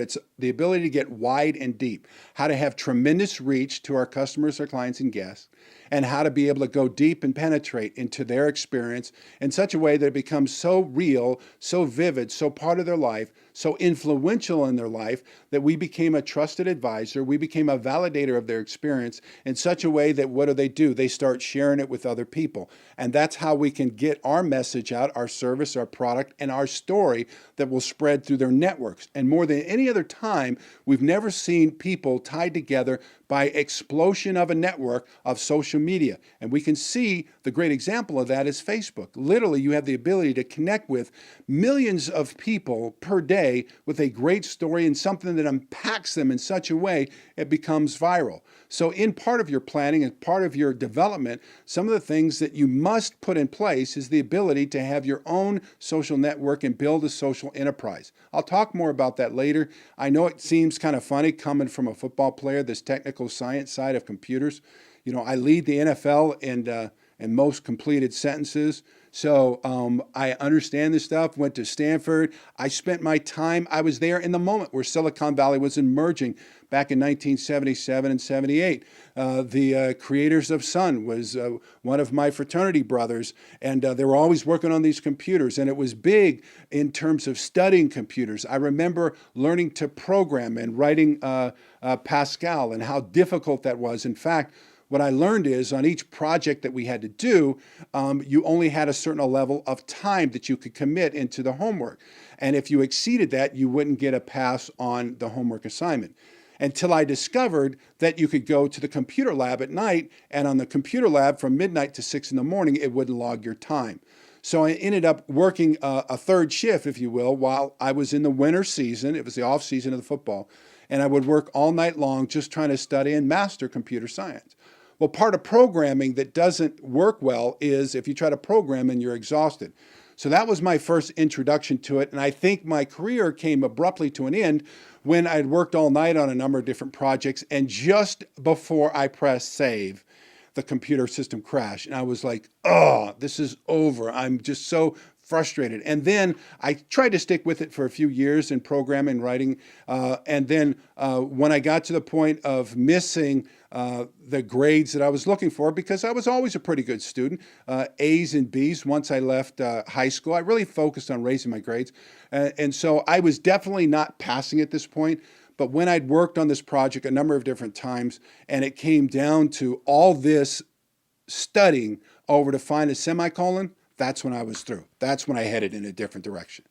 It's the ability to get wide and deep, how to have tremendous reach to our customers, our clients, and guests, and how to be able to go deep and penetrate into their experience in such a way that it becomes so real, so vivid, so part of their life, so influential in their life that we became a trusted advisor. We became a validator of their experience in such a way that what do? They start sharing it with other people. And that's how we can get our message out, our service, our product, and our story that will spread through their networks. And more than any other time, we've never seen people tied together by explosion of a network of social media. And we can see the great example of that is Facebook. Literally, you have the ability to connect with millions of people per day with a great story and something that unpacks them in such a way it becomes viral. So in part of your planning and part of your development, some of the things that you must put in place is the ability to have your own social network and build a social enterprise. I'll talk more about that later. I know it seems kind of funny coming from a football player, this technical science side of computers. You know, I lead the NFL in most completed sentences. So I understand this stuff, went to Stanford. I spent my time, I was there in the moment where Silicon Valley was emerging back in 1977 and 78. The creators of Sun was one of my fraternity brothers, and they were always working on these computers, and it was big in terms of studying computers. I remember learning to program and writing Pascal and how difficult that was. In fact, what I learned is on each project that we had to do, you only had a certain level of time that you could commit into the homework. And if you exceeded that, you wouldn't get a pass on the homework assignment. Until I discovered that you could go to the computer lab at night, and on the computer lab from midnight to 6 in the morning, it wouldn't log your time. So I ended up working a third shift, if you will, while I was in the winter season. It was the off season of the football. And I would work all night long just trying to study and master computer science. Well, part of programming that doesn't work well is if you try to program and you're exhausted. So that was my first introduction to it. And I think my career came abruptly to an end when I'd worked all night on a number of different projects. And just before I pressed save, the computer system crashed. And I was like, oh, this is over. I'm just so frustrated. And then I tried to stick with it for a few years in programming and writing. And then when I got to the point of missing the grades that I was looking for, because I was always a pretty good student, A's and B's once I left high school, I really focused on raising my grades. And so I was definitely not passing at this point. But when I'd worked on this project a number of different times, and it came down to all this studying over to find a semicolon, that's when I was through. That's when I headed in a different direction.